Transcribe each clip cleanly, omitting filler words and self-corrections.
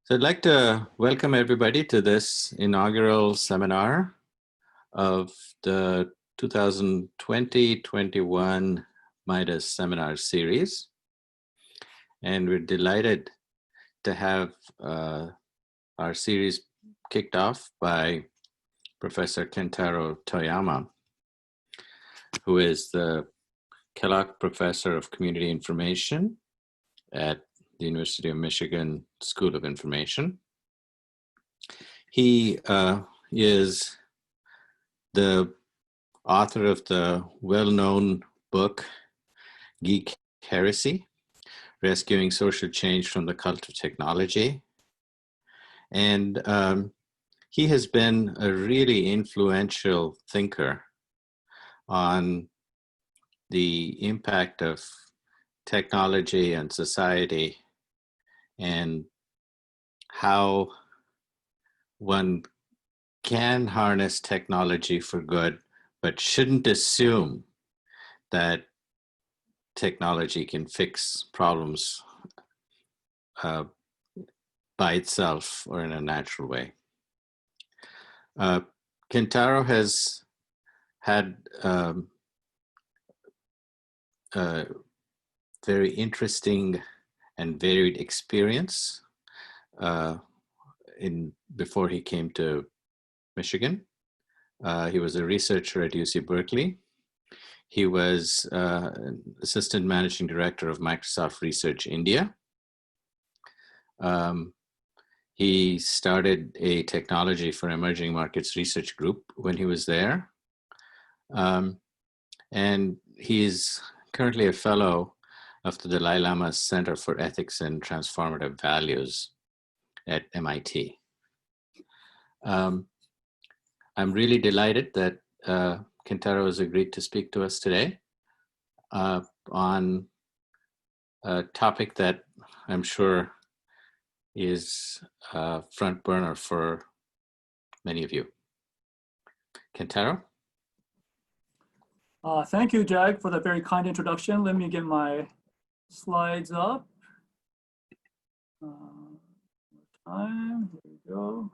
So I'd like to welcome everybody to this inaugural seminar of the 2020-21 MIDAS seminar series. And we're delighted to have our series kicked off by Professor Kentaro Toyama, who is the Kellogg Professor of Community Information at the University of Michigan School of Information. He is the author of the well-known book, Geek Heresy, Rescuing Social Change from the Cult of Technology. And he has been a really influential thinker on the impact of technology and society and how one can harness technology for good, but shouldn't assume that technology can fix problems by itself or in a natural way. Kentaro has had a very interesting and varied experience before he came to Michigan. He was a researcher at UC Berkeley. He was assistant managing director of Microsoft Research India. He started a technology for emerging markets research group when he was there. And he's currently a fellow of the Dalai Lama's Center for Ethics and Transformative Values at MIT. I'm really delighted that Kentaro has agreed to speak to us today on a topic that I'm sure is front burner for many of you. Kentaro? Thank you, Jag, for that very kind introduction. Let me get my slides up. Here we go.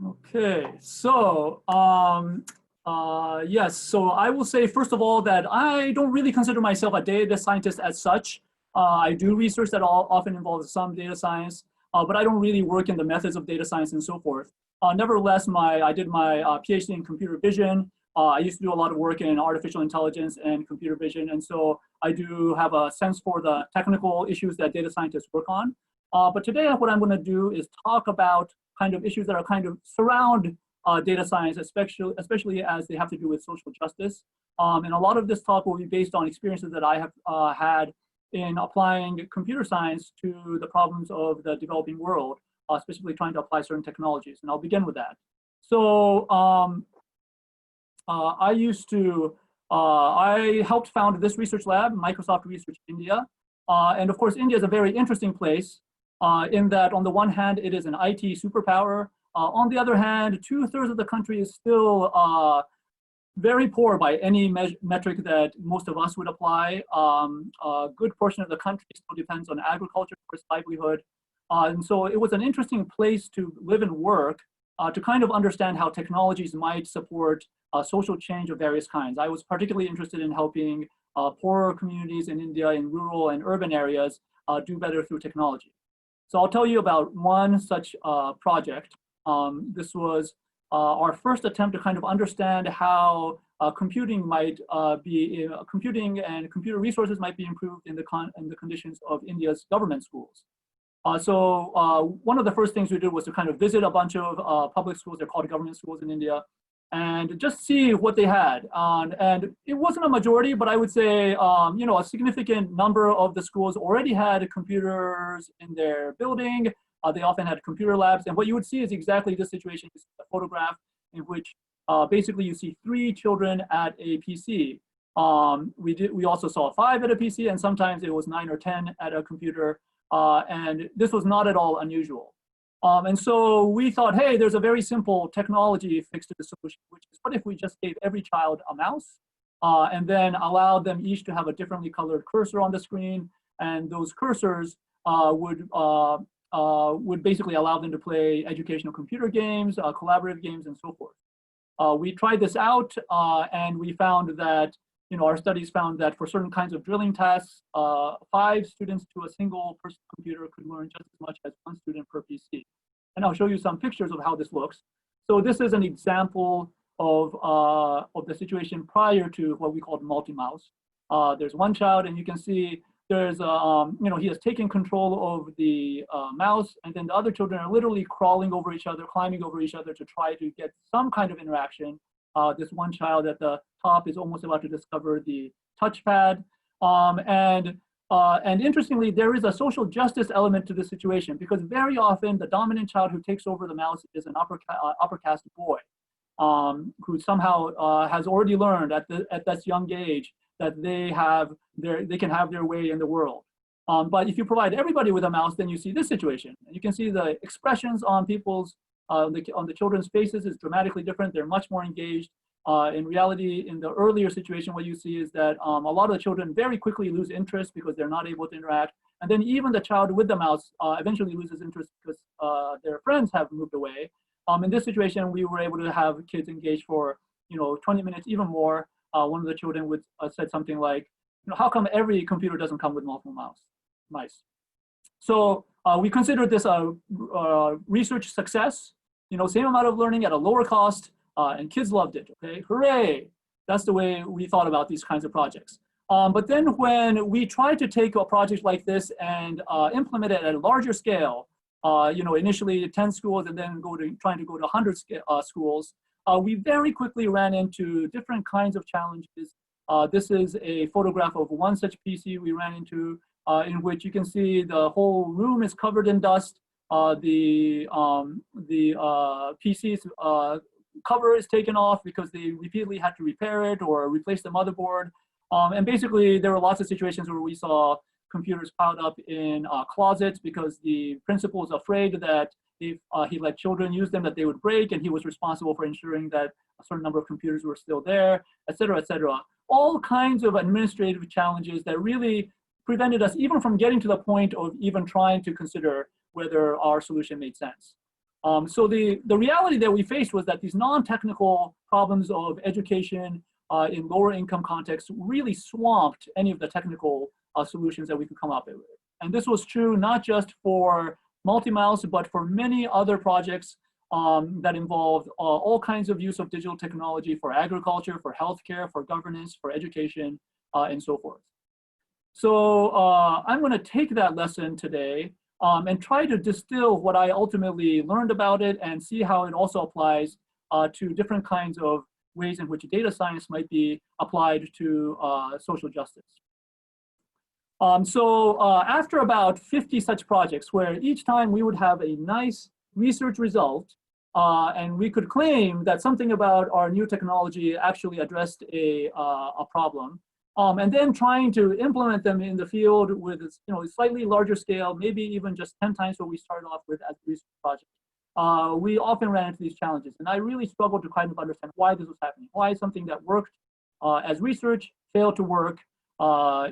Okay, so yes, so I will say first of all that I don't really consider myself a data scientist as such. I do research that often involves some data science, but I don't really work in the methods of data science and so forth. Nevertheless, I did my PhD in computer vision. I used to do a lot of work in artificial intelligence and computer vision, and so I do have a sense for the technical issues that data scientists work on. But today what I'm going to do is talk about kind of issues that are kind of surround data science, especially as they have to do with social justice. And a lot of this talk will be based on experiences that I have had in applying computer science to the problems of the developing world, specifically trying to apply certain technologies. And I'll begin with that. So I helped found this research lab, Microsoft Research India. And of course, India is a very interesting place in that on the one hand, it is an IT superpower. On the other hand, 2/3 of the country is still very poor by any metric that most of us would apply. A good portion of the country still depends on agriculture for its livelihood. And so it was an interesting place to live and work to kind of understand how technologies might support social change of various kinds. I was particularly interested in helping poorer communities in India in rural and urban areas do better through technology. So I'll tell you about one such project. This was our first attempt to kind of understand how computing and computer resources might be improved in the conditions of India's government schools. So one of the first things we did was to kind of visit a bunch of public schools. They're called government schools in India, and just see what they had. And it wasn't a majority, but I would say you know, a significant number of the schools already had computers in their building. They often had computer labs, and what you would see is exactly this situation. This is a photograph in which basically you see 3 children at a PC. We also saw 5 at a PC, and sometimes it was 9 or 10 at a computer. And this was not at all unusual. And so we thought, hey, there's a very simple technology fix to the solution, which is what if we just gave every child a mouse and then allowed them each to have a differently colored cursor on the screen. and those cursors would basically allow them to play educational computer games, collaborative games, and so forth. We tried this out, and we found that, our studies found that for certain kinds of drilling tasks, 5 students to a single person computer could learn just as much as 1 student per PC. And I'll show you some pictures of how this looks. So this is an example of the situation prior to what we called multi-mouse. There's one child, and you can see there's, he has taken control of the mouse, and then the other children are literally crawling over each other, climbing over each other to try to get some kind of interaction. This one child at the top is almost about to discover the touchpad. And interestingly, there is a social justice element to this situation, because very often the dominant child who takes over the mouse is an upper caste boy, who somehow has already learned at this young age that they can have their way in the world. But if you provide everybody with a mouse, then you see this situation. And you can see the expressions on people's, on the children's faces is dramatically different. They're much more engaged. In reality, in the earlier situation, what you see is that a lot of the children very quickly lose interest because they're not able to interact. And then even the child with the mouse eventually loses interest because their friends have moved away. In this situation, we were able to have kids engaged for 20 minutes, even more. One of the children would said something like, how come every computer doesn't come with multiple mice? So we considered this a research success, same amount of learning at a lower cost, and kids loved it, okay, hooray. That's the way we thought about these kinds of projects. But then when we tried to take a project like this and implement it at a larger scale, initially 10 schools and then trying to go to 100 schools, we very quickly ran into different kinds of challenges. This is a photograph of one such PC we ran into, in which you can see the whole room is covered in dust. The PC's cover is taken off because they repeatedly had to repair it or replace the motherboard. And basically, there were lots of situations where we saw computers piled up in closets because the principal was afraid that if he let children use them, that they would break, and he was responsible for ensuring that a certain number of computers were still there, et cetera, et cetera. All kinds of administrative challenges that really prevented us even from getting to the point of even trying to consider whether our solution made sense. So the reality that we faced was that these non-technical problems of education in lower income contexts really swamped any of the technical solutions that we could come up with. And this was true not just for multi-mouse, but for many other projects that involved all kinds of use of digital technology for agriculture, for healthcare, for governance, for education, and so forth. So I'm going to take that lesson today and try to distill what I ultimately learned about it and see how it also applies to different kinds of ways in which data science might be applied to social justice. After about 50 such projects, where each time we would have a nice research result, and we could claim that something about our new technology actually addressed a problem, and then trying to implement them in the field with a slightly larger scale, maybe even just 10 times what we started off with as a research project. We often ran into these challenges, and I really struggled to kind of understand why this was happening, why something that worked as research failed to work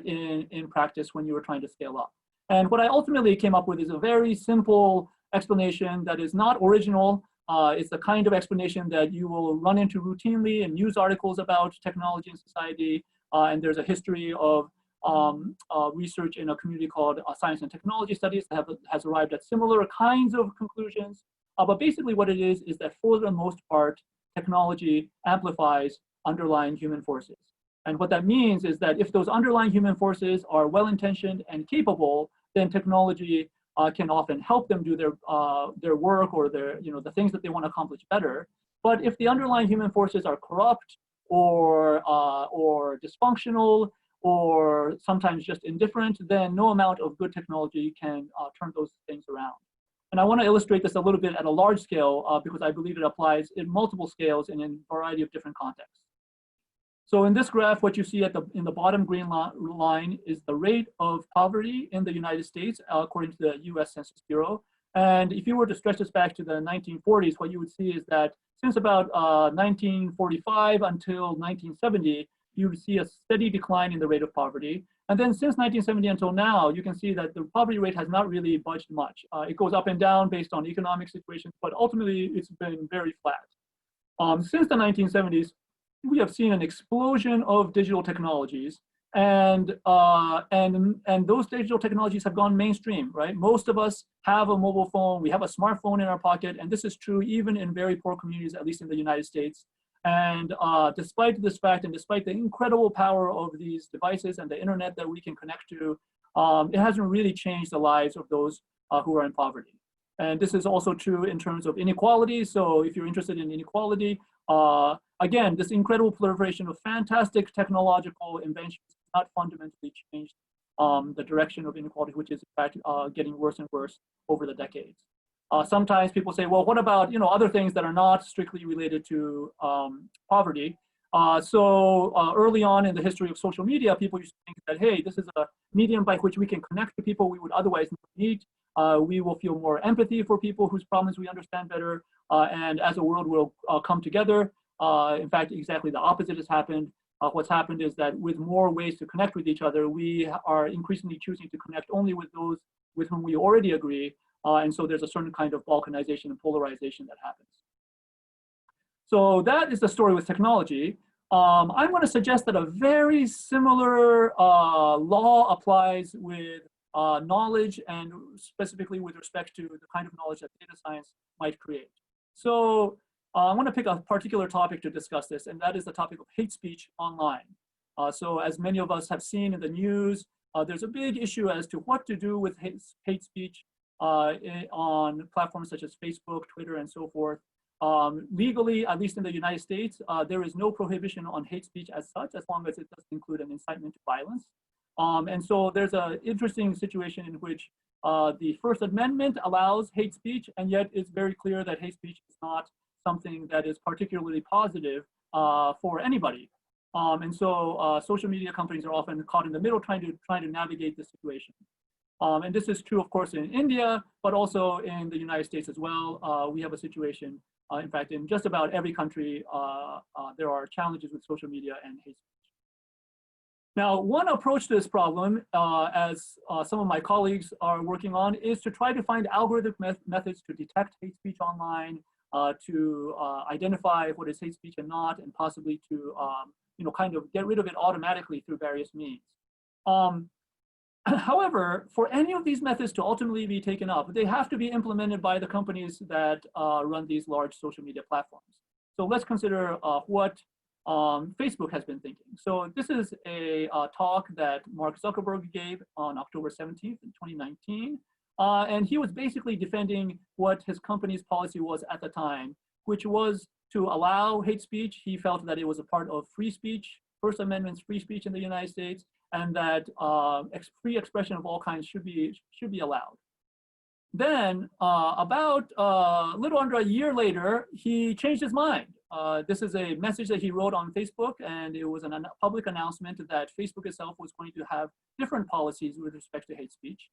in practice when you were trying to scale up. And what I ultimately came up with is a very simple explanation that is not original. It's the kind of explanation that you will run into routinely in news articles about technology and society. And there's a history of research in a community called Science and Technology Studies that has arrived at similar kinds of conclusions. But basically what it is that for the most part, technology amplifies underlying human forces. And what that means is that if those underlying human forces are well-intentioned and capable, then technology can often help them do their work or the things that they want to accomplish better. But if the underlying human forces are corrupt or dysfunctional or sometimes just indifferent, then no amount of good technology can turn those things around. And I want to illustrate this a little bit at a large scale because I believe it applies in multiple scales and in a variety of different contexts. So in this graph, what you see in the bottom green line is the rate of poverty in the United States, according to the US Census Bureau. And if you were to stretch this back to the 1940s, what you would see is that since about 1945 until 1970, you would see a steady decline in the rate of poverty. And then since 1970 until now, you can see that the poverty rate has not really budged much. It goes up and down based on economic situations, but ultimately it's been very flat. Since the 1970s, we have seen an explosion of digital technologies, and those digital technologies have gone mainstream, right? Most of us have a mobile phone, we have a smartphone in our pocket, and this is true even in very poor communities, at least in the United States. And despite this fact, and despite the incredible power of these devices and the internet that we can connect to, it hasn't really changed the lives of those who are in poverty. And this is also true in terms of inequality. So if you're interested in inequality, again, this incredible proliferation of fantastic technological inventions has not fundamentally changed the direction of inequality, which is in fact getting worse and worse over the decades. Sometimes people say, well, what about other things that are not strictly related to poverty? Early on in the history of social media, people used to think that, hey, this is a medium by which we can connect to people we would otherwise not meet. We will feel more empathy for people whose problems we understand better, and as a world will come together. In fact, exactly the opposite has happened. What's happened is that with more ways to connect with each other, we are increasingly choosing to connect only with those with whom we already agree. And so there's a certain kind of balkanization and polarization that happens. So that is the story with technology. I'm going to suggest that a very similar law applies with knowledge, and specifically with respect to the kind of knowledge that data science might create. So I want to pick a particular topic to discuss this, and that is the topic of hate speech online. So as many of us have seen in the news, there's a big issue as to what to do with hate speech on platforms such as Facebook, Twitter, and so forth. Legally, at least in the United States, there is no prohibition on hate speech as such, as long as it doesn't include an incitement to violence. And so there's an interesting situation in which the First Amendment allows hate speech, and yet it's very clear that hate speech is not something that is particularly positive for anybody. And so social media companies are often caught in the middle trying to navigate the situation. And this is true, of course, in India, but also in the United States as well. We have a situation, in fact, in just about every country, there are challenges with social media and hate speech. Now, one approach to this problem, as some of my colleagues are working on, is to try to find algorithmic methods to detect hate speech online, to identify what is hate speech and not, and possibly to kind of get rid of it automatically through various means. However, for any of these methods to ultimately be taken up, they have to be implemented by the companies that run these large social media platforms. So let's consider what Facebook has been thinking. So this is a talk that Mark Zuckerberg gave on October 17th, 2019. And he was basically defending what his company's policy was at the time, which was to allow hate speech. He felt that it was a part of free speech, First Amendment's free speech in the United States, and that free expression of all kinds should be allowed. Then about a little under a year later, he changed his mind. This is a message that he wrote on Facebook, and it was a public announcement that Facebook itself was going to have different policies with respect to hate speech.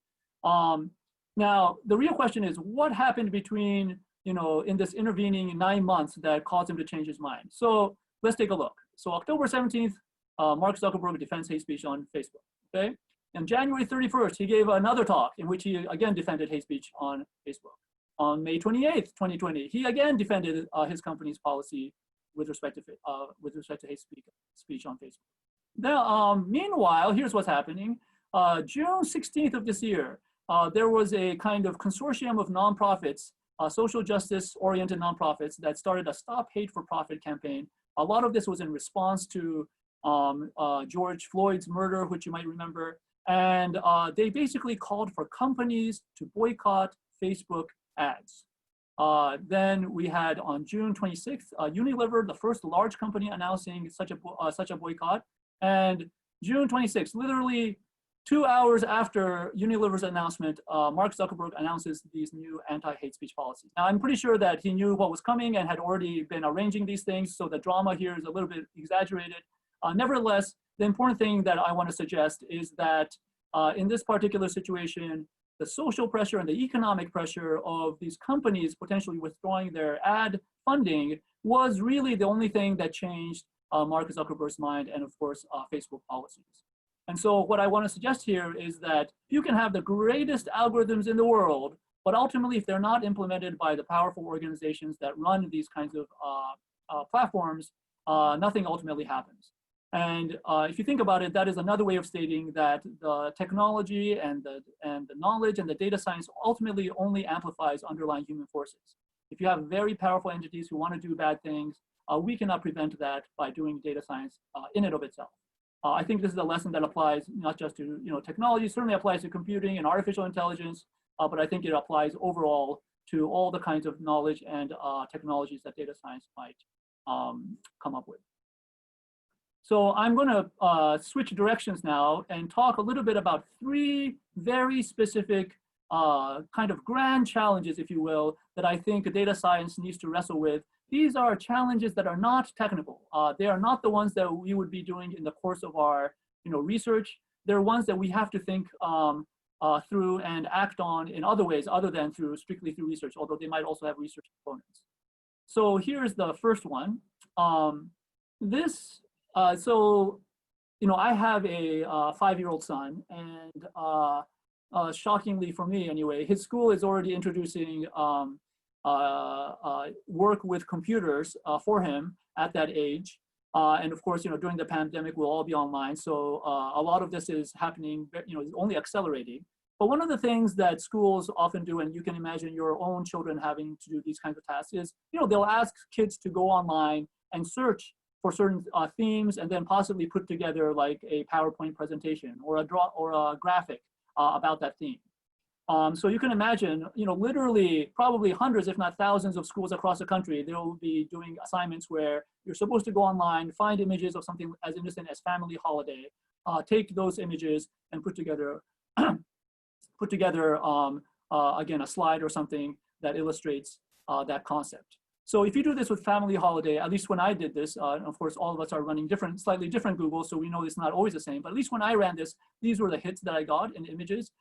Now, the real question is, what happened between, in this intervening 9 months that caused him to change his mind? So let's take a look. So October 17th, Mark Zuckerberg defends hate speech on Facebook, okay? And January 31st, he gave another talk in which he again defended hate speech on Facebook. On May 28th, 2020, he again defended his company's policy with respect to hate speech on Facebook. Now, meanwhile, here's what's happening. June 16th of this year, there was a kind of consortium of nonprofits, social justice-oriented nonprofits that started a Stop Hate for Profit campaign. A lot of this was in response to George Floyd's murder, which you might remember. And they basically called for companies to boycott Facebook ads. Then we had on June 26th, Unilever, the first large company announcing such a boycott. And June 26th, literally 2 hours after Unilever's announcement, Mark Zuckerberg announces these new anti-hate speech policies. Now, I'm pretty sure that he knew what was coming and had already been arranging these things, so the drama here is a little bit exaggerated. Nevertheless, the important thing that I want to suggest is that in this particular situation, the social pressure and the economic pressure of these companies potentially withdrawing their ad funding was really the only thing that changed Mark Zuckerberg's mind and, of course, Facebook policies. And so what I want to suggest here is that you can have the greatest algorithms in the world, but ultimately, if they're not implemented by the powerful organizations that run these kinds of platforms, nothing ultimately happens. And if you think about it, that is another way of stating that the technology and the knowledge and the data science ultimately only amplifies underlying human forces. If you have very powerful entities who want to do bad things, we cannot prevent that by doing data science in and of itself. I think this is a lesson that applies not just to technology, certainly applies to computing and artificial intelligence, but I think it applies overall to all the kinds of knowledge and technologies that data science might come up with. So I'm going to switch directions now and talk a little bit about three very specific kind of grand challenges, if you will, that I think data science needs to wrestle with. These are challenges that are not technical. They are not the ones that we would be doing in the course of our research. They're ones that we have to think through and act on in other ways other than strictly through research, although they might also have research components. So here's the first one. I have a 5-year-old son, and shockingly for me anyway, his school is already introducing work with computers for him at that age. And of course, during the pandemic, we'll all be online. So a lot of this is happening, is only accelerating. But one of the things that schools often do, and you can imagine your own children having to do these kinds of tasks, is they'll ask kids to go online and search for certain themes, and then possibly put together like a PowerPoint presentation or a graphic about that theme. So you can imagine, literally probably hundreds, if not thousands of schools across the country, they will be doing assignments where you're supposed to go online, find images of something as innocent as family holiday, take those images and put together, again, a slide or something that illustrates that concept. So if you do this with family holiday, at least when I did this, and of course, all of us are running slightly different Googles, so we know it's not always the same, but at least when I ran this, these were the hits that I got in images.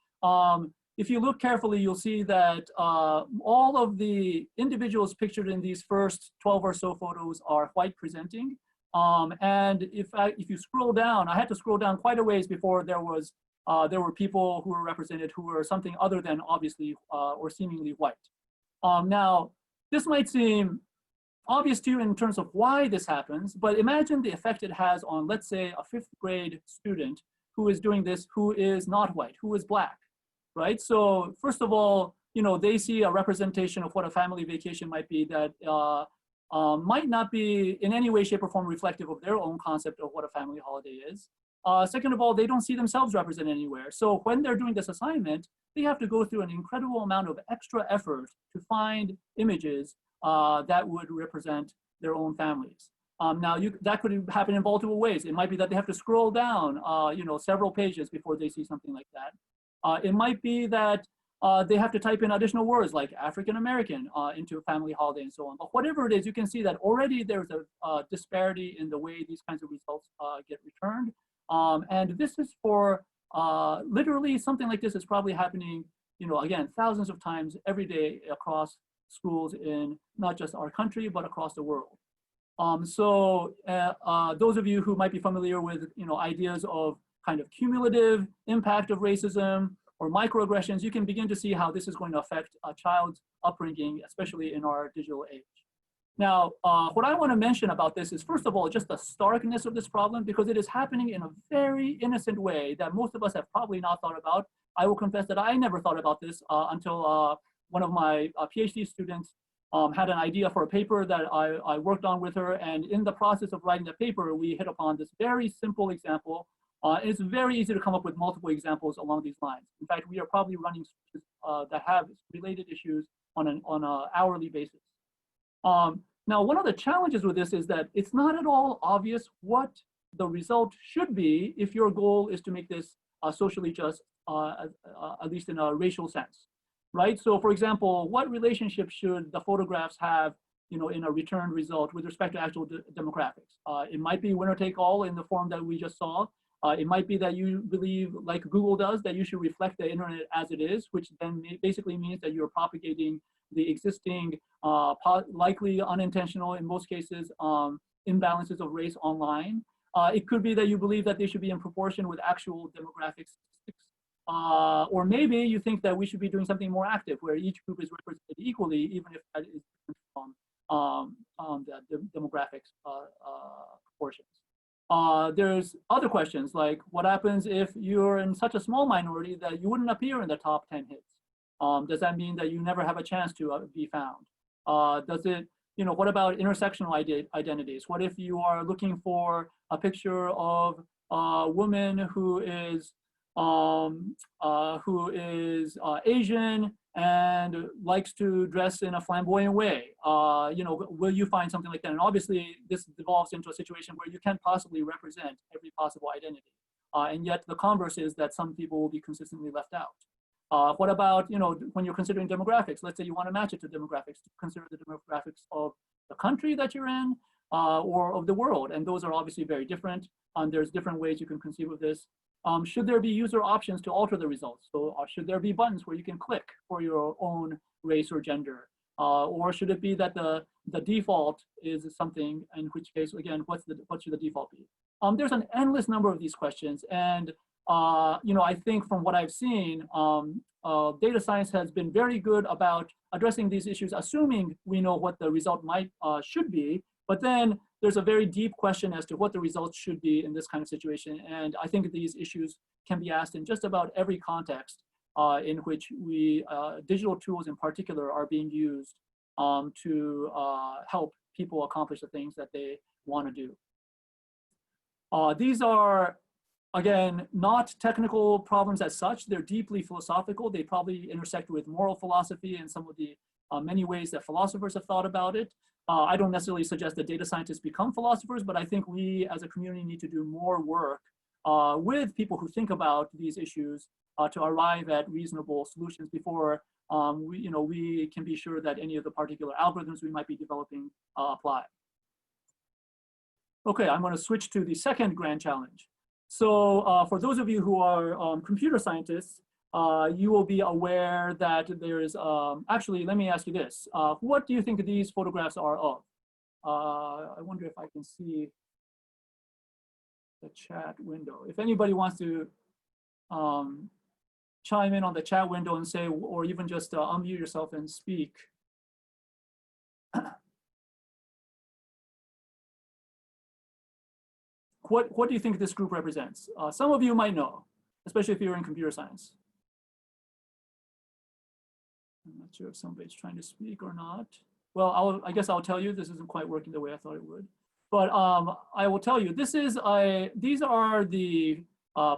If you look carefully, you'll see that all of the individuals pictured in these first 12 or so photos are white presenting. And if you scroll down, I had to scroll down quite a ways before there were people who were represented who were something other than obviously or seemingly white. Now, this might seem obvious to you in terms of why this happens, but imagine the effect it has on, let's say, a 5th grade student who is doing this, who is not white, who is black, right? So first of all, they see a representation of what a family vacation might be that might not be in any way, shape, or form reflective of their own concept of what a family holiday is. Second of all, they don't see themselves represented anywhere. So when they're doing this assignment, they have to go through an incredible amount of extra effort to find images that would represent their own families. Now, that could happen in multiple ways. It might be that they have to scroll down, several pages before they see something like that. It might be that they have to type in additional words like African American into a family holiday and so on. But whatever it is, you can see that already there's a disparity in the way these kinds of results get returned. And this is for literally something like this is probably happening, again, thousands of times every day across schools in not just our country, but across the world. Those of you who might be familiar with, ideas of kind of cumulative impact of racism or microaggressions, you can begin to see how this is going to affect a child's upbringing, especially in our digital age. Now, what I want to mention about this is, first of all, just the starkness of this problem, because it is happening in a very innocent way that most of us have probably not thought about. I will confess that I never thought about this until one of my PhD students had an idea for a paper that I worked on with her. And in the process of writing the paper, we hit upon this very simple example. It's very easy to come up with multiple examples along these lines. In fact, we are probably running that have related issues on an hourly basis. Now, one of the challenges with this is that it's not at all obvious what the result should be if your goal is to make this socially just, at least in a racial sense, right? So for example, what relationship should the photographs have, in a return result with respect to actual demographics? It might be winner take all in the form that we just saw. It might be that you believe, like Google does, that you should reflect the internet as it is, which then basically means that you're propagating the existing, likely unintentional, in most cases, imbalances of race online. It could be that you believe that they should be in proportion with actual demographic statistics. Or maybe you think that we should be doing something more active where each group is represented equally, even if that is different from the demographics proportions. There's other questions like what happens if you're in such a small minority that you wouldn't appear in the top 10 hits? Does that mean that you never have a chance to be found? Does it, what about intersectional identities? What if you are looking for a picture of a woman who is Asian and likes to dress in a flamboyant way? Will you find something like that? And obviously, this devolves into a situation where you can't possibly represent every possible identity. And yet the converse is that some people will be consistently left out. What about, when you're considering demographics? Let's say you want to match it to demographics, to consider the demographics of the country that you're in or of the world. And those are obviously very different. There's different ways you can conceive of this. Should there be user options to alter the results? So should there be buttons where you can click for your own race or gender? Or should it be that the default is something, in which case, again, what should the default be? There's an endless number of these questions. And I think from what I've seen, data science has been very good about addressing these issues, assuming we know what the result should be. But then there's a very deep question as to what the results should be in this kind of situation. And I think these issues can be asked in just about every context in which digital tools in particular are being used to help people accomplish the things that they want to do. These are, again, not technical problems as such. They're deeply philosophical. They probably intersect with moral philosophy and some of the many ways that philosophers have thought about it. I don't necessarily suggest that data scientists become philosophers, but I think we as a community need to do more work with people who think about these issues to arrive at reasonable solutions before we can be sure that any of the particular algorithms we might be developing apply. Okay, I'm going to switch to the second grand challenge. So for those of you who are computer scientists, you will be aware that there's, actually, let me ask you this. What do you think these photographs are of? I wonder if I can see the chat window. If anybody wants to chime in on the chat window and say, or even just unmute yourself and speak. What do you think this group represents? Some of you might know, especially if you're in computer science. I'm not sure if somebody's trying to speak or not. Well, I guess I'll tell you, this isn't quite working the way I thought it would. But I will tell you, these are the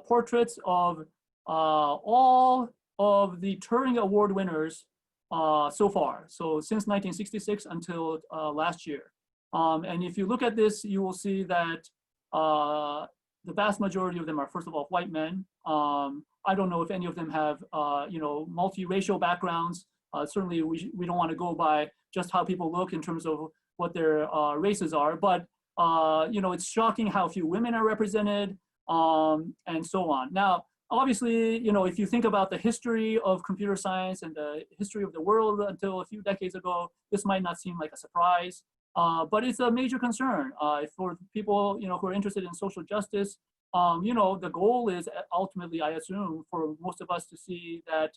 portraits of all of the Turing Award winners so far. So since 1966 until last year. And if you look at this, you will see that the vast majority of them are, first of all, white men. I don't know if any of them have, multiracial backgrounds. Certainly, we don't want to go by just how people look in terms of what their races are. But, it's shocking how few women are represented and so on. Now, obviously, if you think about the history of computer science and the history of the world until a few decades ago, this might not seem like a surprise. But it's a major concern for people, who are interested in social justice. The goal is ultimately, I assume, for most of us to see that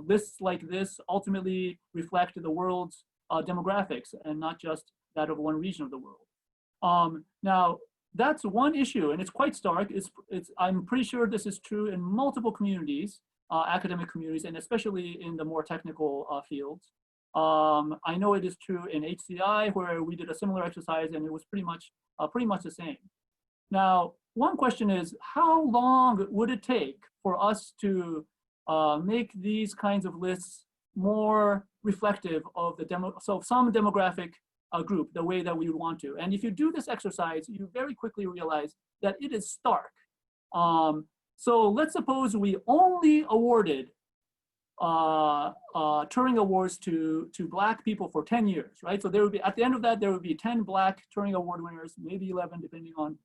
lists like this ultimately reflect the world's demographics and not just that of one region of the world. Now, that's one issue, and it's quite stark. I'm pretty sure this is true in multiple communities, academic communities, and especially in the more technical fields. I know it is true in HCI, where we did a similar exercise, and it was pretty much the same. Now, one question is, how long would it take for us to make these kinds of lists more reflective of some demographic group, the way that we would want to? And if you do this exercise, you very quickly realize that it is stark. So let's suppose we only awarded Turing Awards to Black people for 10 years, right? So there would be, at the end of that, there would be 10 Black Turing Award winners, maybe 11, depending on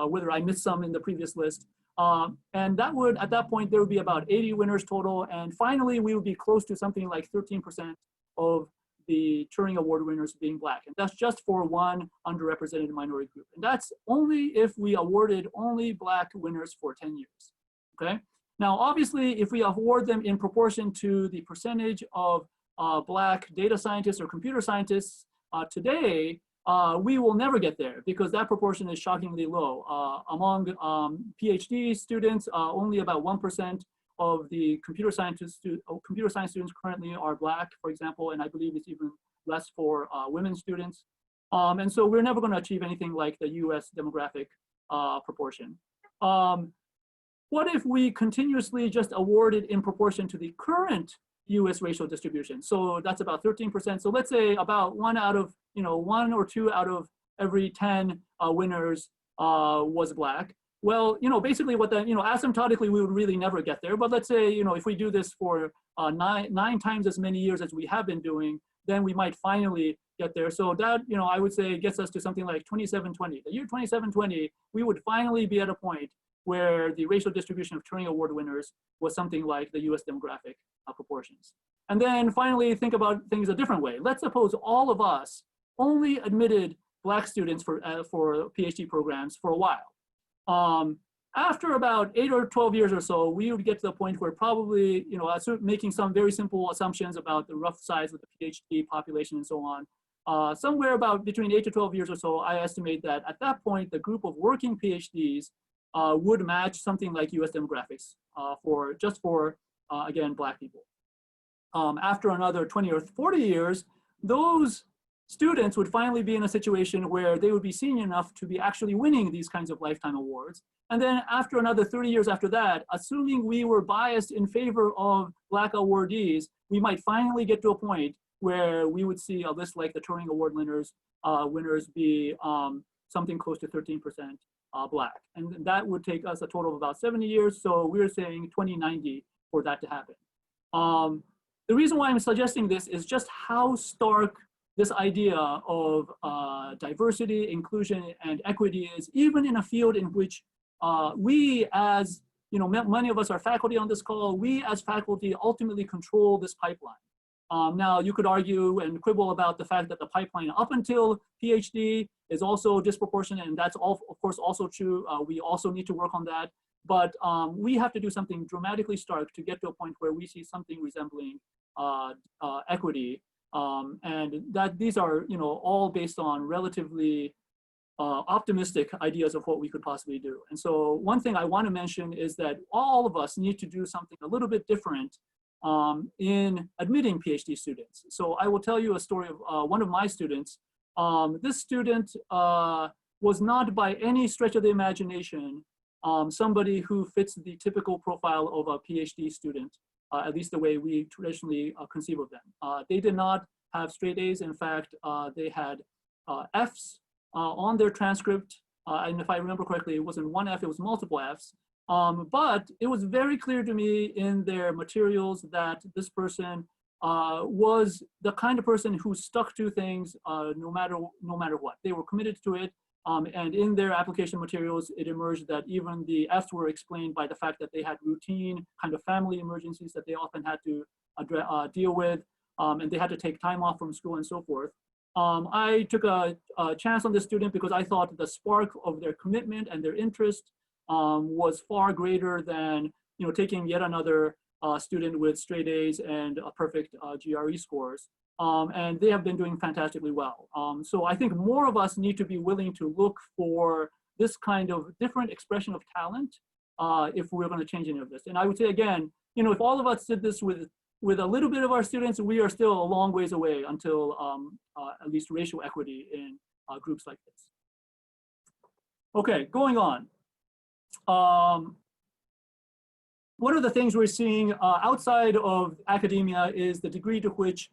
whether I missed some in the previous list. And that would, at that point, there would be about 80 winners total. And finally, we would be close to something like 13% of the Turing Award winners being Black. And that's just for one underrepresented minority group. And that's only if we awarded only Black winners for 10 years, okay? Now, obviously, if we award them in proportion to the percentage of Black data scientists or computer scientists today, we will never get there because that proportion is shockingly low. Among PhD students, only about 1% of the computer science students currently are Black, for example, and I believe it's even less for women students. And so we're never going to achieve anything like the US demographic proportion. What if we continuously just awarded in proportion to the current US racial distribution? So that's about 13%. So let's say about one or two out of every 10 winners was Black. Well, basically what that, asymptotically, we would really never get there. But let's say, if we do this for nine times as many years as we have been doing, then we might finally get there. So that, I would say gets us to something like 2720. The year 2720, we would finally be at a point where the racial distribution of Turing Award winners was something like the US demographic proportions. And then finally, think about things a different way. Let's suppose all of us only admitted Black students for PhD programs for a while. After about 8 or 12 years or so, we would get to the point where probably, making some very simple assumptions about the rough size of the PhD population and so on, somewhere about between 8 to 12 years or so, I estimate that at that point, the group of working PhDs would match something like US demographics for again, Black people. After another 20 or 40 years, those students would finally be in a situation where they would be senior enough to be actually winning these kinds of lifetime awards. And then after another 30 years after that, assuming we were biased in favor of Black awardees, we might finally get to a point where we would see a list like the Turing Award winners be something close to 13% Black. And that would take us a total of about 70 years. So we're saying 2090 for that to happen. The reason why I'm suggesting this is just how stark this idea of diversity, inclusion, and equity is, even in a field in which we as, many of us are faculty on this call, we as faculty ultimately control this pipeline. Now, you could argue and quibble about the fact that the pipeline up until PhD is also disproportionate, and that's all, of course, also true. We also need to work on that. But we have to do something dramatically stark to get to a point where we see something resembling equity. And that these are, all based on relatively optimistic ideas of what we could possibly do. And so one thing I want to mention is that all of us need to do something a little bit different in admitting PhD students. So I will tell you a story of one of my students. This student was not by any stretch of the imagination somebody who fits the typical profile of a PhD student, at least the way we traditionally conceive of them. They did not have straight A's. In fact, they had F's on their transcript. And if I remember correctly, it wasn't one F, it was multiple F's. But it was very clear to me in their materials that this person was the kind of person who stuck to things no matter what. They were committed to it. And in their application materials, it emerged that even the F's were explained by the fact that they had routine kind of family emergencies that they often had to deal with, and they had to take time off from school and so forth. I took a chance on this student because I thought the spark of their commitment and their interest was far greater than taking yet another student with straight A's and perfect GRE scores. And they have been doing fantastically well. So I think more of us need to be willing to look for this kind of different expression of talent if we're going to change any of this. And I would say again, if all of us did this with a little bit of our students, we are still a long ways away until at least racial equity in groups like this. Okay, going on. One of the things we're seeing outside of academia is the degree to which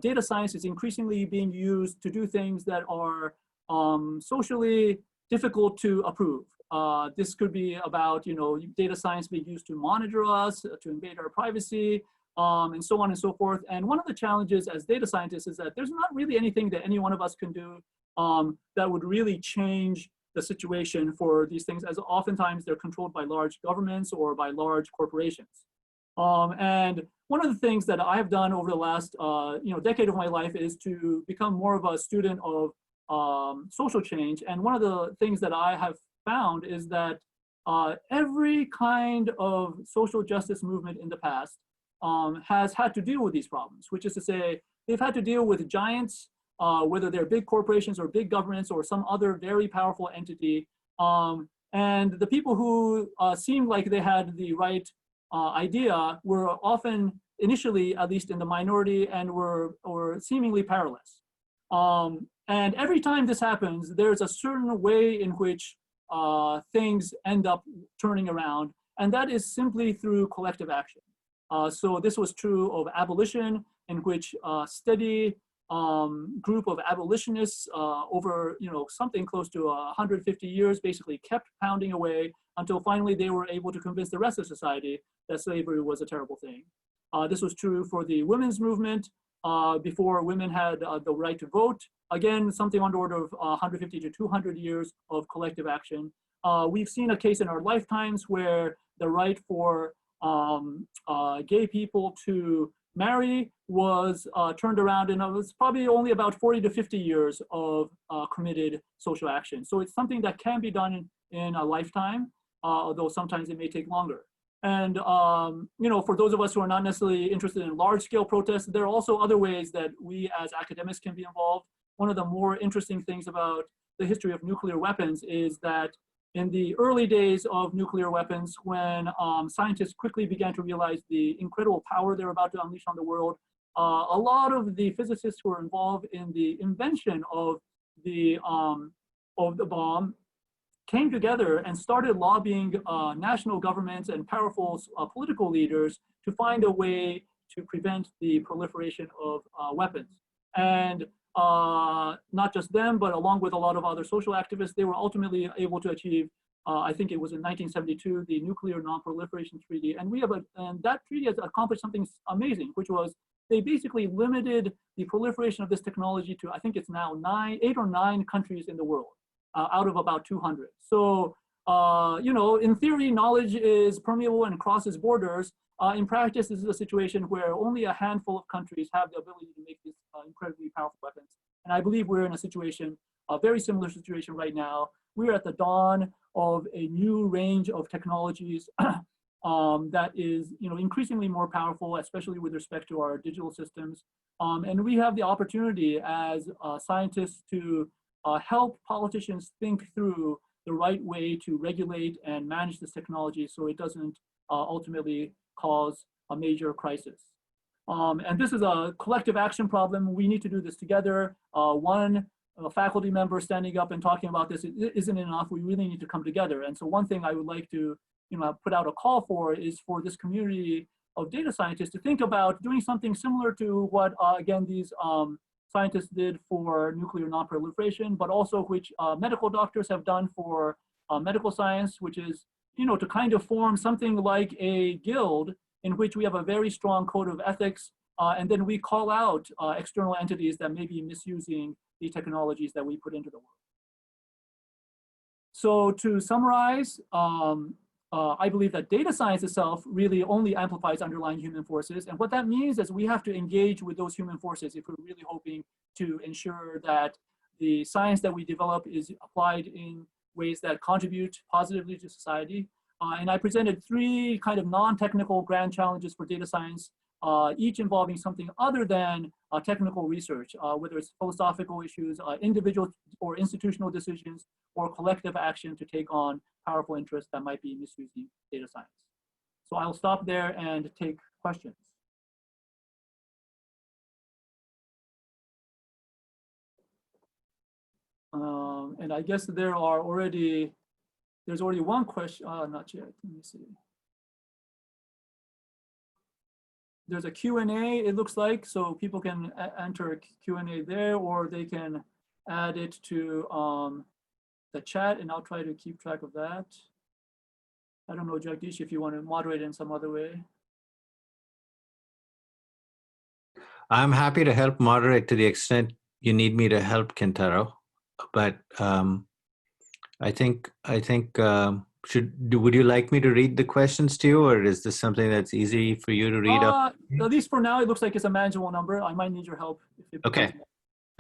data science is increasingly being used to do things that are socially difficult to approve. This could be about data science being used to monitor us, to invade our privacy, and so on and so forth. And one of the challenges as data scientists is that there's not really anything that any one of us can do that would really change the situation for these things, as oftentimes they're controlled by large governments or by large corporations. And one of the things that I have done over the last decade of my life is to become more of a student of social change. And one of the things that I have found is that every kind of social justice movement in the past has had to deal with these problems, which is to say, they've had to deal with giants, whether they're big corporations or big governments or some other very powerful entity. And the people who seemed like they had the right idea were often, initially, at least in the minority, and were seemingly powerless. And every time this happens, there's a certain way in which things end up turning around, and that is simply through collective action. So this was true of abolition, in which a steady group of abolitionists over something close to 150 years basically kept pounding away until finally they were able to convince the rest of society that slavery was a terrible thing. This was true for the women's movement before women had the right to vote. Again, something on the order of 150 to 200 years of collective action. We've seen a case in our lifetimes where the right for gay people to marry was turned around, and it was probably only about 40 to 50 years of committed social action. So it's something that can be done in a lifetime, although sometimes it may take longer. And for those of us who are not necessarily interested in large-scale protests, there are also other ways that we as academics can be involved. One of the more interesting things about the history of nuclear weapons is that in the early days of nuclear weapons, when scientists quickly began to realize the incredible power they're about to unleash on the world, a lot of the physicists who were involved in the invention of the bomb came together and started lobbying national governments and powerful political leaders to find a way to prevent the proliferation of weapons. And not just them, but along with a lot of other social activists, they were ultimately able to achieve, I think it was in 1972, the Nuclear Non-Proliferation Treaty. And and that treaty has accomplished something amazing, which was they basically limited the proliferation of this technology to, I think it's now 8 or 9 countries in the world, out of about 200. So, in theory, knowledge is permeable and crosses borders. In practice, this is a situation where only a handful of countries have the ability to make these incredibly powerful weapons. And I believe we're in a situation, a very similar situation right now. We're at the dawn of a new range of technologies that is increasingly more powerful, especially with respect to our digital systems. And we have the opportunity as scientists to help politicians think through the right way to regulate and manage this technology so it doesn't ultimately cause a major crisis. And this is a collective action problem. We need to do this together. One faculty member standing up and talking about this isn't enough. We really need to come together. And so one thing I would like to put out a call for is for this community of data scientists to think about doing something similar to what, again, these scientists did for nuclear non-proliferation, but also which medical doctors have done for medical science, which is to kind of form something like a guild in which we have a very strong code of ethics, and then we call out external entities that may be misusing the technologies that we put into the world. So to summarize, I believe that data science itself really only amplifies underlying human forces. And what that means is we have to engage with those human forces if we're really hoping to ensure that the science that we develop is applied in ways that contribute positively to society. And I presented 3 kind of non-technical grand challenges for data science, each involving something other than technical research, whether it's philosophical issues, individual or institutional decisions, or collective action to take on powerful interests that might be misusing data science. So I'll stop there and take questions. And I guess there's already one question, not yet, let me see. There's a Q&A, it looks like, so people can enter Q&A there, or they can add it to the chat, and I'll try to keep track of that. I don't know, Jagdish, if you want to moderate in some other way. I'm happy to help moderate to the extent you need me to help, Kentaro. But I think would you like me to read the questions to you, or is this something that's easy for you to read up? At least for now, it looks like it's a manageable number. I might need your help if it becomes Okay.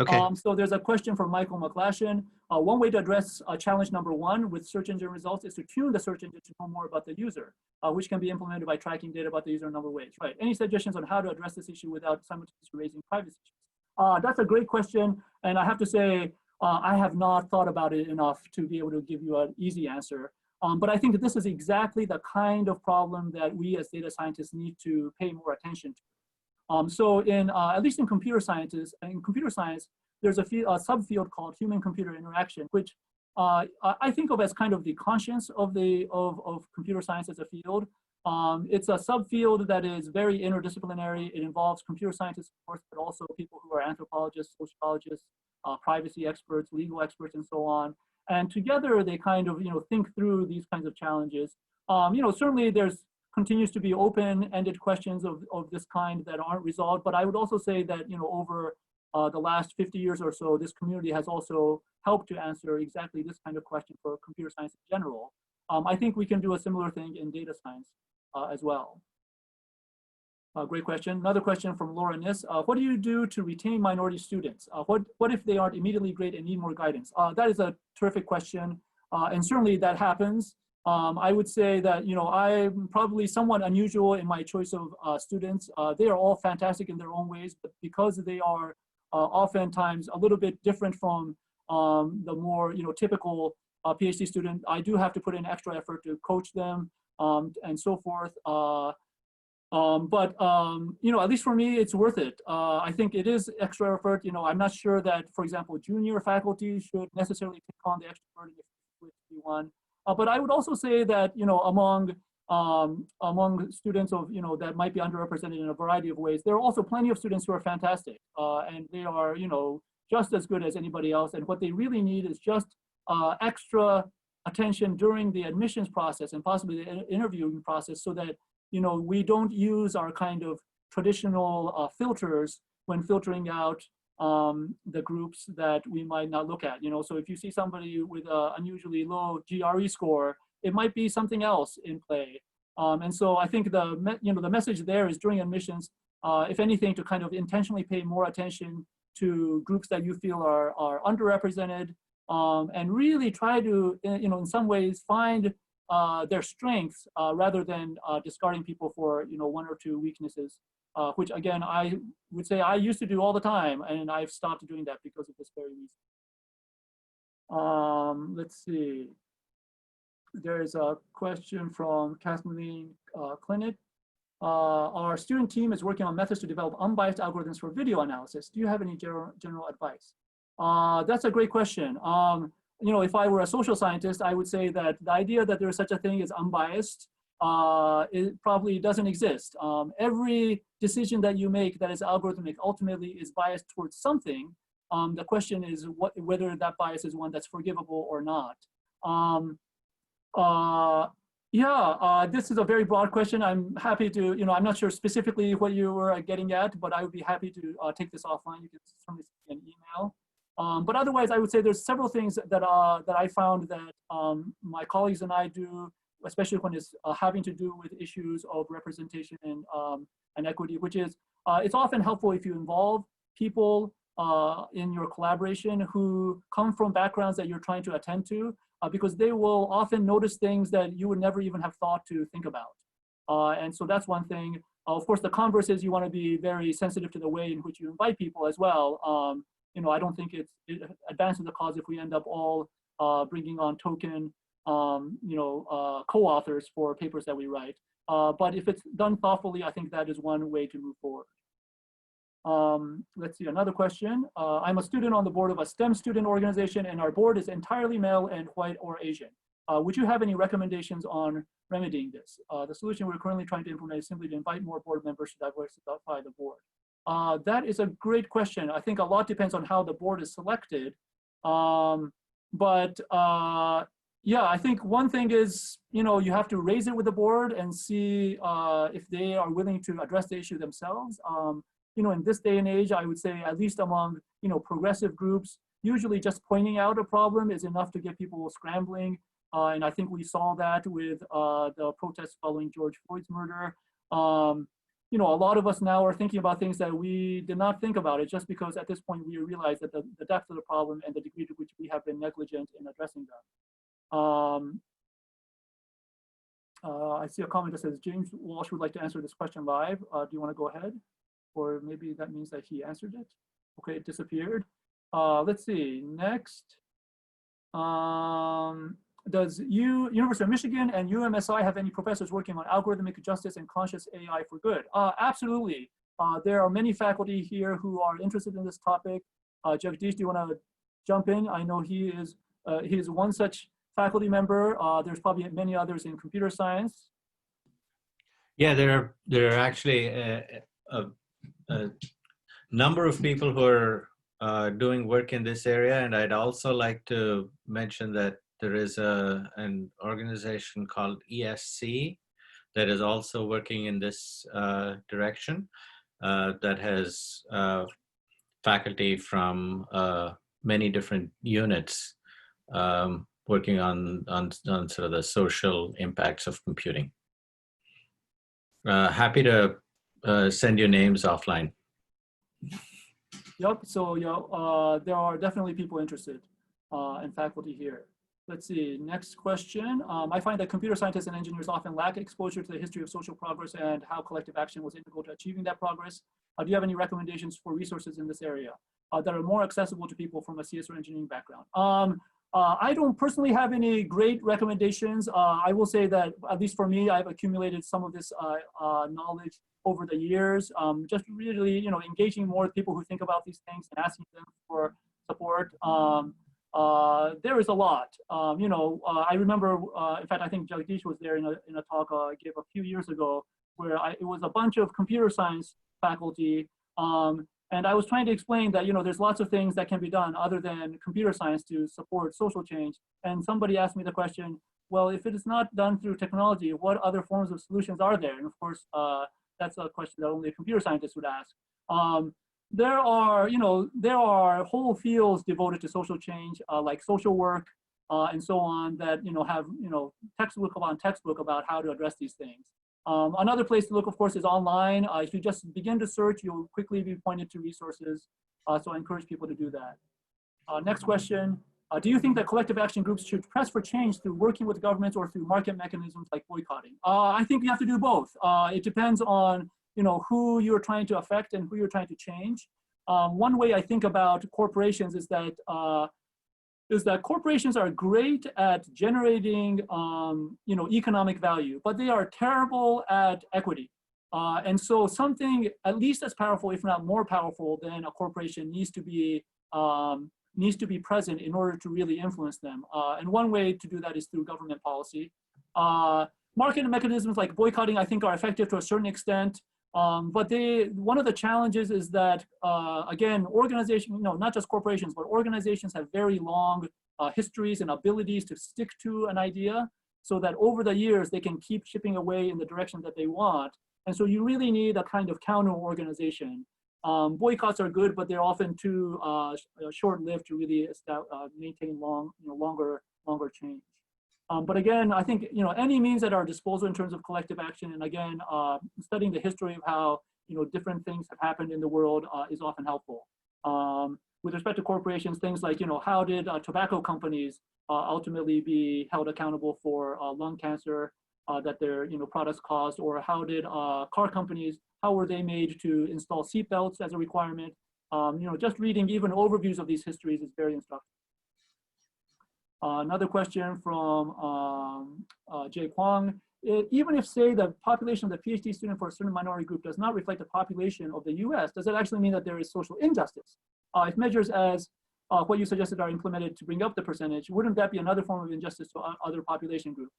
Okay. So there's a question from Michael McClashin. One way to address challenge number 1 with search engine results is to tune the search engine to know more about the user, which can be implemented by tracking data about the user in a number of ways. Right. Any suggestions on how to address this issue without simultaneously raising privacy issues? That's a great question. And I have to say, I have not thought about it enough to be able to give you an easy answer. But I think that this is exactly the kind of problem that we as data scientists need to pay more attention to. So in, at least in computer science, there's a subfield called human-computer interaction, which I think of as kind of the conscience of computer science as a field. It's a subfield that is very interdisciplinary. It involves computer scientists, of course, but also people who are anthropologists, sociologists, privacy experts, legal experts, and so on. And together they kind of, think through these kinds of challenges. Certainly there's continues to be open-ended questions of this kind that aren't resolved. But I would also say that, over the last 50 years or so, this community has also helped to answer exactly this kind of question for computer science in general. I think we can do a similar thing in data science as well. Great question. Another question from Laura Niss. What do you do to retain minority students? What if they aren't immediately great and need more guidance? That is a terrific question. And certainly that happens. I would say that, I'm probably somewhat unusual in my choice of students. They are all fantastic in their own ways, but because they are oftentimes a little bit different from the more, typical PhD student, I do have to put in extra effort to coach them and so forth. At least for me, it's worth it. I think it is extra effort. I'm not sure that, for example, junior faculty should necessarily take on the extra burden if it be one. But I would also say that, among students of, that might be underrepresented in a variety of ways, there are also plenty of students who are fantastic and they are, just as good as anybody else. And what they really need is just extra attention during the admissions process and possibly the interviewing process so that, we don't use our kind of traditional filters when filtering out the groups that we might not look at. So if you see somebody with an unusually low GRE score, it might be something else in play. And so I think the message there is during admissions, if anything, to kind of intentionally pay more attention to groups that you feel are underrepresented, and really try to, in some ways find their strengths rather than discarding people for, one or two weaknesses. Which again, I would say I used to do all the time, and I've stopped doing that because of this very reason. Let's see. There's a question from Kathleen Clinic. Our student team is working on methods to develop unbiased algorithms for video analysis. Do you have any general advice? That's a great question. If I were a social scientist, I would say that the idea that there is such a thing as unbiased it probably doesn't exist. Every decision that you make that is algorithmic ultimately is biased towards something. The question is whether that bias is one that's forgivable or not. This is a very broad question. I'm happy to, I'm not sure specifically what you were getting at, but I would be happy to take this offline. You can certainly send me an email. But otherwise, I would say there's several things that I found that my colleagues and I do, especially when it's having to do with issues of representation and equity, which is, it's often helpful if you involve people in your collaboration who come from backgrounds that you're trying to attend to, because they will often notice things that you would never even have thought to think about. And so that's one thing. Of course, the converse is you want to be very sensitive to the way in which you invite people as well. I don't think it advances the cause if we end up all bringing on token co-authors for papers that we write. But if it's done thoughtfully, I think that is one way to move forward. Let's see, another question. I'm a student on the board of a STEM student organization, and our board is entirely male and white or Asian. Would you have any recommendations on remedying this? The solution we're currently trying to implement is simply to invite more board members to diversify the board. That is a great question. I think a lot depends on how the board is selected. I think one thing is, you have to raise it with the board and see if they are willing to address the issue themselves. In this day and age, I would say at least among, progressive groups, usually just pointing out a problem is enough to get people scrambling. And I think we saw that with the protests following George Floyd's murder. You know, a lot of us now are thinking about things that we did not think about it just because at this point we realize that the depth of the problem and the degree to which we have been negligent in addressing them. I see a comment that says, James Walsh would like to answer this question live. Do you want to go ahead? Or maybe that means that he answered it. Okay, it disappeared. Let's see, next. Does University of Michigan and UMSI have any professors working on algorithmic justice and conscious AI for good? Absolutely. There are many faculty here who are interested in this topic. Jagdish, do you want to jump in? I know he is one such faculty member. There's probably many others in computer science. Yeah, there are actually a number of people who are doing work in this area, and I'd also like to mention that there is an organization called ESC that is also working in this direction, that has faculty from many different units working on sort of the social impacts of computing. Happy to send you names offline. Yep, so yeah, there are definitely people interested and faculty here. Let's see, next question. I find that computer scientists and engineers often lack exposure to the history of social progress and how collective action was integral to achieving that progress. Do you have any recommendations for resources in this area that are more accessible to people from a CS or engineering background? I don't personally have any great recommendations. I will say that, at least for me, I've accumulated some of this knowledge over the years. Just really, you know, engaging more with people who think about these things and asking them for support. There is a lot. You know, I remember, in fact, I think Jagdish was there in a talk I gave a few years ago, where it was a bunch of computer science faculty, and I was trying to explain that, you know, there's lots of things that can be done other than computer science to support social change. And somebody asked me the question, well, if it is not done through technology, what other forms of solutions are there? And of course, that's a question that only a computer scientist would ask. There are, you know, there are whole fields devoted to social change, like social work and so on, that, you know, have, you know, textbook upon textbook about how to address these things. Another place to look, of course, is online. If you just begin to search, you'll quickly be pointed to resources. So I encourage people to do that. Next question. Do you think that collective action groups should press for change through working with governments or through market mechanisms like boycotting? I think you have to do both. It depends on, you know, who you're trying to affect and who you're trying to change. One way I think about corporations is that corporations are great at generating, you know, economic value, but they are terrible at equity. And so something at least as powerful, if not more powerful than a corporation, needs to be present in order to really influence them. And one way to do that is through government policy. Market mechanisms like boycotting, I think, are effective to a certain extent. But one of the challenges is that, again, organizations, you know, not just corporations, but organizations have very long histories and abilities to stick to an idea, so that over the years, they can keep chipping away in the direction that they want. And so you really need a kind of counter organization. Boycotts are good, but they're often too short-lived to really maintain longer change. But again, I think, you know, any means at our disposal in terms of collective action, and again, studying the history of how, you know, different things have happened in the world is often helpful. With respect to corporations, things like, you know, how did tobacco companies ultimately be held accountable for lung cancer that their, you know, products caused, or how did car companies, how were they made to install seatbelts as a requirement? You know, just reading even overviews of these histories is very instructive. Another question from Jay Kwong. Even if, say, the population of the PhD student for a certain minority group does not reflect the population of the US, does it actually mean that there is social injustice? If measures as what you suggested are implemented to bring up the percentage, wouldn't that be another form of injustice to other population groups?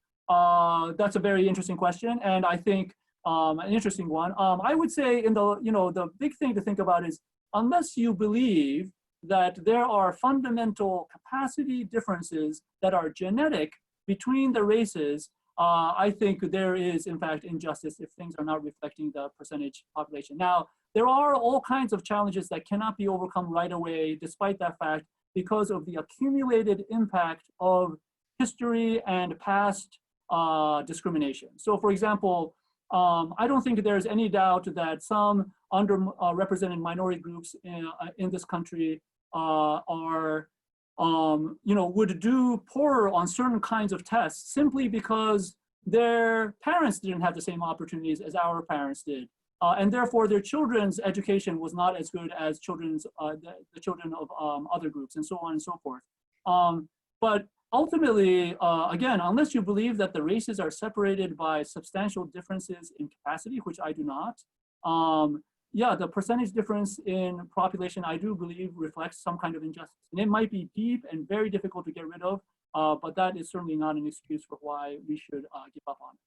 That's a very interesting question, and I think an interesting one. I would say, in the, you know, the big thing to think about is, unless you believe that there are fundamental capacity differences that are genetic between the races, I think there is, in fact, injustice if things are not reflecting the percentage population. Now, there are all kinds of challenges that cannot be overcome right away, despite that fact, because of the accumulated impact of history and past discrimination. So for example, I don't think there's any doubt that some underrepresented minority groups in this country are, would do poorer on certain kinds of tests simply because their parents didn't have the same opportunities as our parents did. And therefore their children's education was not as good as the children of other groups, and so on and so forth. But ultimately, again, unless you believe that the races are separated by substantial differences in capacity, which I do not, yeah, the percentage difference in population, I do believe, reflects some kind of injustice. And it might be deep and very difficult to get rid of, but that is certainly not an excuse for why we should give up on it.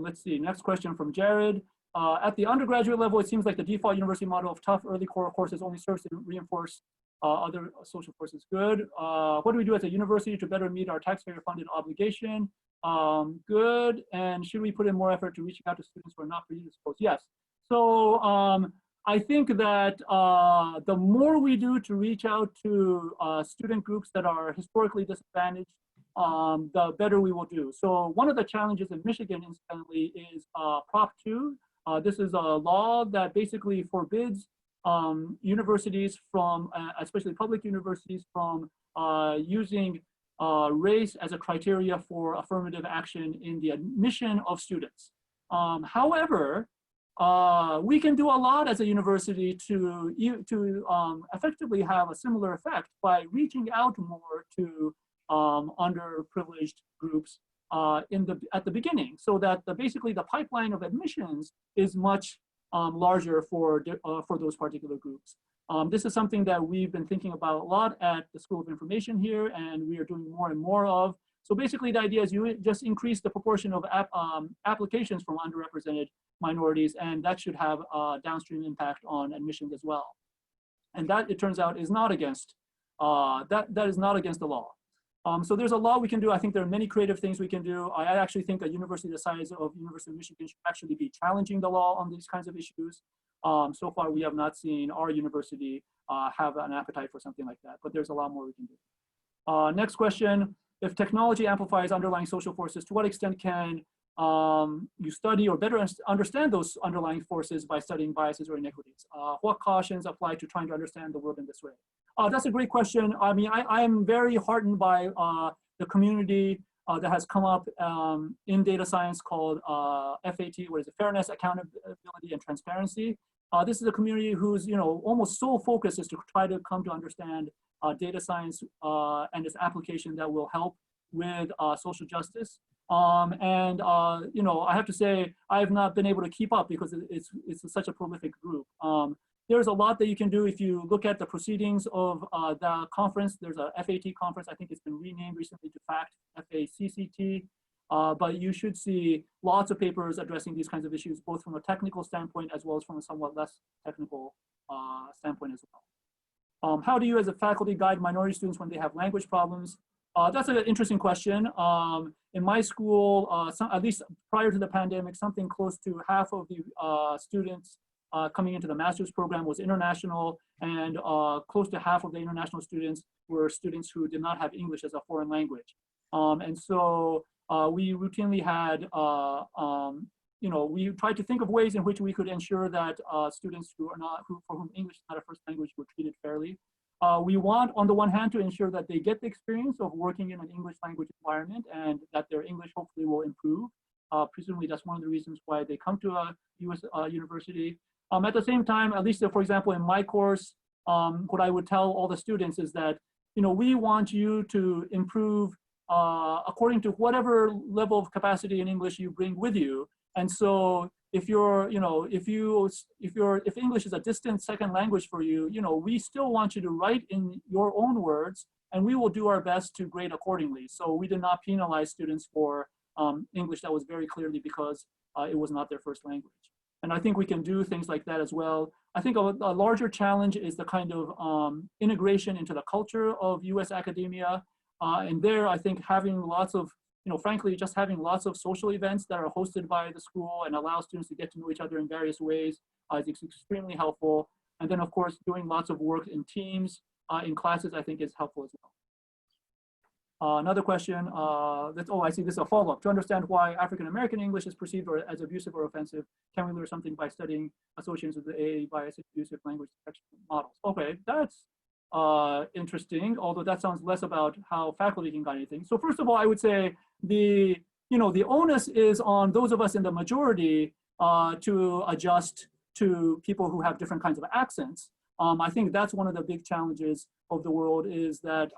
Let's see, next question from Jared. At the undergraduate level, it seems like the default university model of tough early core courses only serves to reinforce other social courses. Good. What do we do as a university to better meet our taxpayer-funded obligation? Good. And should we put in more effort to reaching out to students who are not predisposed? Yes. So I think that the more we do to reach out to student groups that are historically disadvantaged, the better we will do. So one of the challenges in Michigan, incidentally, is Prop 2. This is a law that basically forbids universities from, especially public universities, from using race as a criteria for affirmative action in the admission of students. However, we can do a lot as a university to effectively have a similar effect by reaching out more to underprivileged groups at the beginning, so that basically the pipeline of admissions is much larger for those particular groups. This is something that we've been thinking about a lot at the School of Information here, and we are doing more and more of. So basically the idea is you just increase the proportion of applications from underrepresented minorities, and that should have a downstream impact on admissions as well. And that, it turns out, is not against, that is not against the law. So there's a lot we can do. I think there are many creative things we can do. I actually think a university the size of University of Michigan should actually be challenging the law on these kinds of issues. So far, we have not seen our university have an appetite for something like that, but there's a lot more we can do. Next question, if technology amplifies underlying social forces, to what extent can you study or better understand those underlying forces by studying biases or inequities? What cautions apply to trying to understand the world in this way? That's a great question. I mean, I am very heartened by the community that has come up in data science called FAT, what is it? Fairness, Accountability, and Transparency. This is a community whose almost sole focus is to try to come to understand data science and its application that will help with social justice. I have to say, I have not been able to keep up because it's such a prolific group. There's a lot that you can do if you look at the proceedings of the conference. There's a FAT conference. I think it's been renamed recently to FACT, FACCT. But you should see lots of papers addressing these kinds of issues, both from a technical standpoint as well as from a somewhat less technical standpoint as well. How do you as a faculty guide minority students when they have language problems? That's an interesting question. In my school, at least prior to the pandemic, something close to half of the students coming into the master's program was international, and close to half of the international students were students who did not have English as a foreign language. And so we routinely had, we tried to think of ways in which we could ensure that students who are not, for whom English is not a first language, were treated fairly. We want, on the one hand, to ensure that they get the experience of working in an English language environment and that their English hopefully will improve. Presumably, that's one of the reasons why they come to a US university. At the same time, at least for example, in my course, what I would tell all the students is that, we want you to improve according to whatever level of capacity in English you bring with you. And so if if English is a distant second language for you, we still want you to write in your own words, and we will do our best to grade accordingly. So we did not penalize students for English that was very clearly because it was not their first language. And I think we can do things like that as well. I think a larger challenge is the kind of integration into the culture of US academia. And there, I think having lots of, frankly, just having lots of social events that are hosted by the school and allow students to get to know each other in various ways is extremely helpful. And then, of course, doing lots of work in teams, in classes, I think is helpful as well. Another question, I see this is a follow-up. To understand why African-American English is perceived as abusive or offensive, can we learn something by studying associations with the AA bias and abusive language detection models? Okay, that's interesting, although that sounds less about how faculty can guide anything. So first of all, I would say the onus is on those of us in the majority to adjust to people who have different kinds of accents. I think that's one of the big challenges of the world is that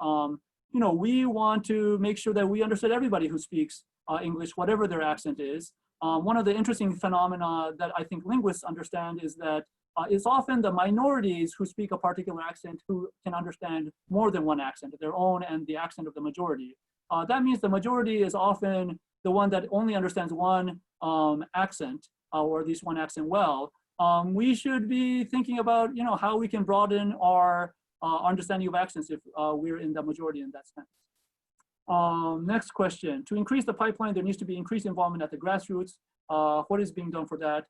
we want to make sure that we understand everybody who speaks English, whatever their accent is. One of the interesting phenomena that I think linguists understand is that it's often the minorities who speak a particular accent who can understand more than one accent, their own and the accent of the majority. That means the majority is often the one that only understands one accent, or at least one accent well. We should be thinking about how we can broaden our understanding of accents if we're in the majority in that sense. Next question. To increase the pipeline, there needs to be increased involvement at the grassroots. What is being done for that?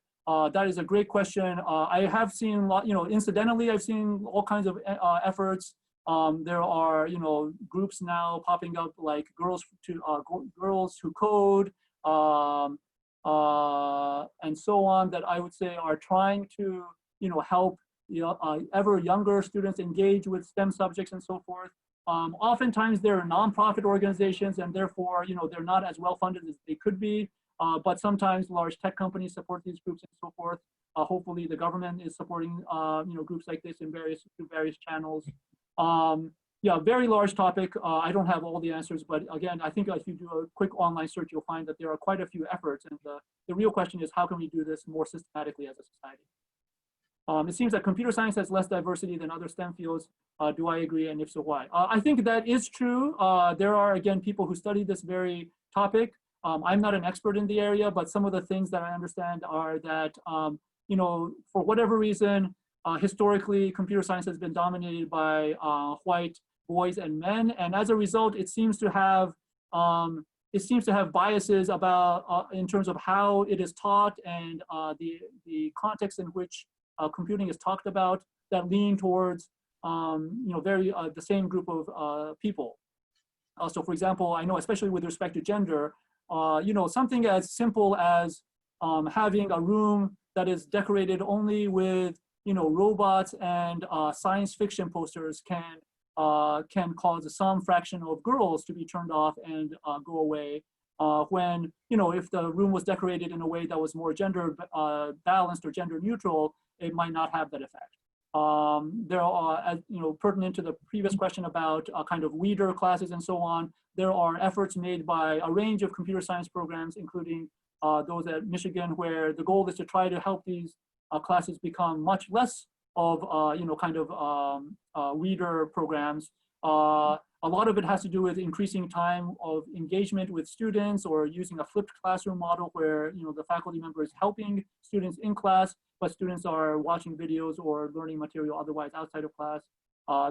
That is a great question. I have seen, incidentally, I've seen all kinds of efforts. There are, groups now popping up like Girls Who Code, and so on, that I would say are trying to, help ever younger students engage with STEM subjects and so forth. Oftentimes they're nonprofit organizations, and therefore, they're not as well funded as they could be. But sometimes large tech companies support these groups and so forth. Hopefully, the government is supporting, groups like this in various channels. Yeah, very large topic. I don't have all the answers, but again, I think if you do a quick online search, you'll find that there are quite a few efforts. And the real question is, how can we do this more systematically as a society? It seems that computer science has less diversity than other STEM fields. Do I agree? And if so, why? I think that is true. There are, again, people who study this very topic. I'm not an expert in the area, but some of the things that I understand are that, for whatever reason, historically, computer science has been dominated by white boys and men. And as a result, it seems to have biases about in terms of how it is taught and the context in which computing is talked about that lean towards the same group of people. So for example, I know especially with respect to gender, something as simple as having a room that is decorated only with robots and science fiction posters can cause some fraction of girls to be turned off and go away. When if the room was decorated in a way that was more gender balanced or gender neutral, it might not have that effect. There are, pertinent to the previous question about kind of weeder classes and so on, there are efforts made by a range of computer science programs, including those at Michigan, where the goal is to try to help these classes become much less of, weeder programs. A lot of it has to do with increasing time of engagement with students or using a flipped classroom model where the faculty member is helping students in class, but students are watching videos or learning material otherwise outside of class.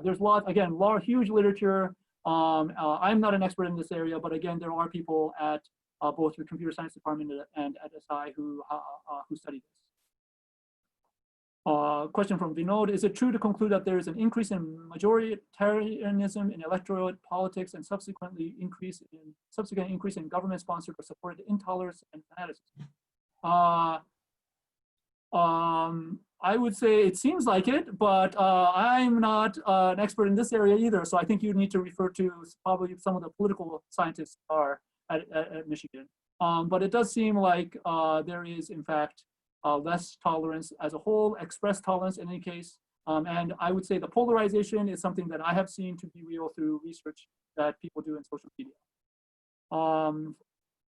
There's huge literature. I'm not an expert in this area, but again, there are people at both the computer science department and at SI who study this. Question from Vinod: is it true to conclude that there is an increase in majoritarianism in electoral politics and subsequent increase in government-sponsored or supported intolerance and fanaticism? I would say it seems like it, but I'm not an expert in this area either. So I think you need to refer to probably some of the political scientists are at Michigan. But it does seem like there is, in fact, less tolerance as a whole, expressed tolerance in any case. And I would say the polarization is something that I have seen to be real through research that people do in social media.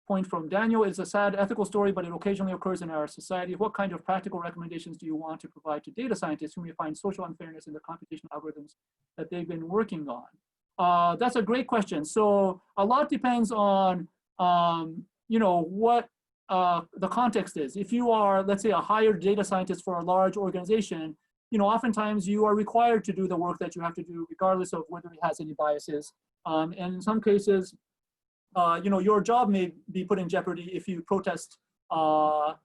Point from Daniel: it's a sad ethical story, but it occasionally occurs in our society. What kind of practical recommendations do you want to provide to data scientists who may find social unfairness in the computational algorithms that they've been working on? That's a great question. So a lot depends on what the context is. If you are, let's say, a hired data scientist for a large organization, oftentimes you are required to do the work that you have to do regardless of whether it has any biases. And in some cases, your job may be put in jeopardy if you protest the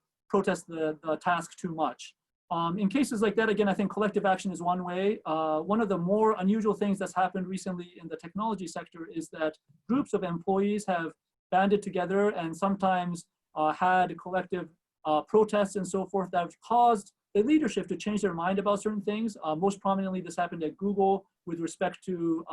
task too much. In cases like that, again, I think collective action is one way. One of the more unusual things that's happened recently in the technology sector is that groups of employees have banded together and sometimes had collective protests and so forth that have caused the leadership to change their mind about certain things. Most prominently, this happened at Google with respect to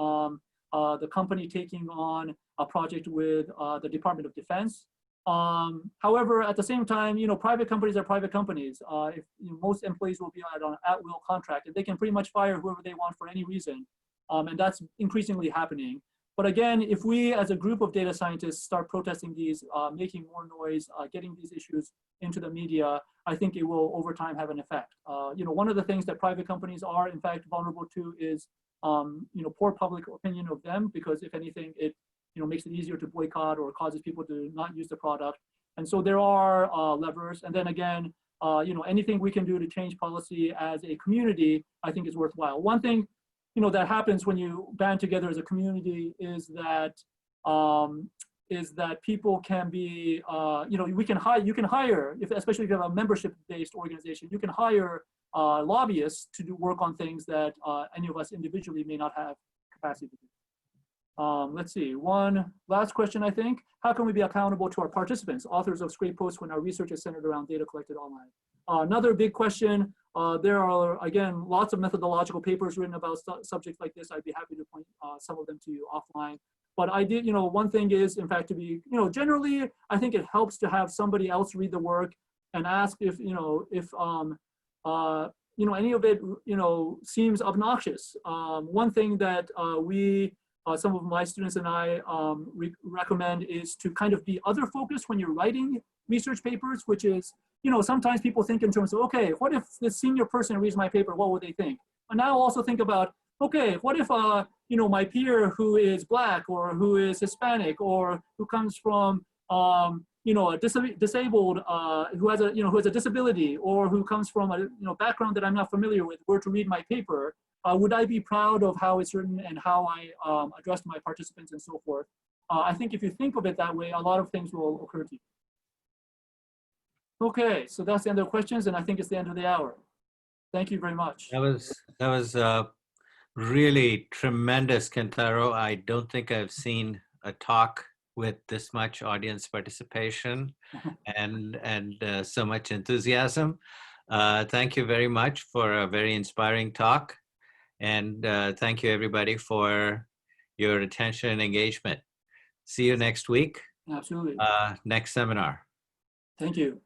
the company taking on a project with the Department of Defense. However, at the same time, private companies are private companies. If most employees will be on an at-will contract, and they can pretty much fire whoever they want for any reason, and that's increasingly happening. But again, if we as a group of data scientists start protesting these, making more noise, getting these issues into the media, I think it will over time have an effect. One of the things that private companies are in fact vulnerable to is poor public opinion of them, because if anything, it makes it easier to boycott or causes people to not use the product. And so there are levers. And then again, anything we can do to change policy as a community, I think is worthwhile. One thing that happens when you band together as a community is that people can be, you can hire, especially if you have a membership-based organization, you can hire lobbyists to do work on things that any of us individually may not have capacity to do. Let's see, one last question, I think. How can we be accountable to our participants, authors of scrape posts, when our research is centered around data collected online? Another big question. There are, again, lots of methodological papers written about subjects like this. I'd be happy to point some of them to you offline. But I did, one thing is, in fact, to be, generally, I think it helps to have somebody else read the work and ask if, any of it, seems obnoxious. One thing that some of my students and I recommend is to kind of be other focused when you're writing research papers, which is, sometimes people think in terms of, okay, what if the senior person reads my paper, what would they think? And now also think about, okay, what if, my peer who is Black or who is Hispanic or who comes from, a disabled, who has a disability, or who comes from a background that I'm not familiar with, were to read my paper, would I be proud of how it's written and how I addressed my participants and so forth? I think if you think of it that way, a lot of things will occur to you. Okay, so that's the end of the questions, and I think it's the end of the hour. Thank you very much. That was really tremendous, Kentaro. I don't think I've seen a talk with this much audience participation and so much enthusiasm. Thank you very much for a very inspiring talk. And thank you, everybody, for your attention and engagement. See you next week. Absolutely. Next seminar. Thank you.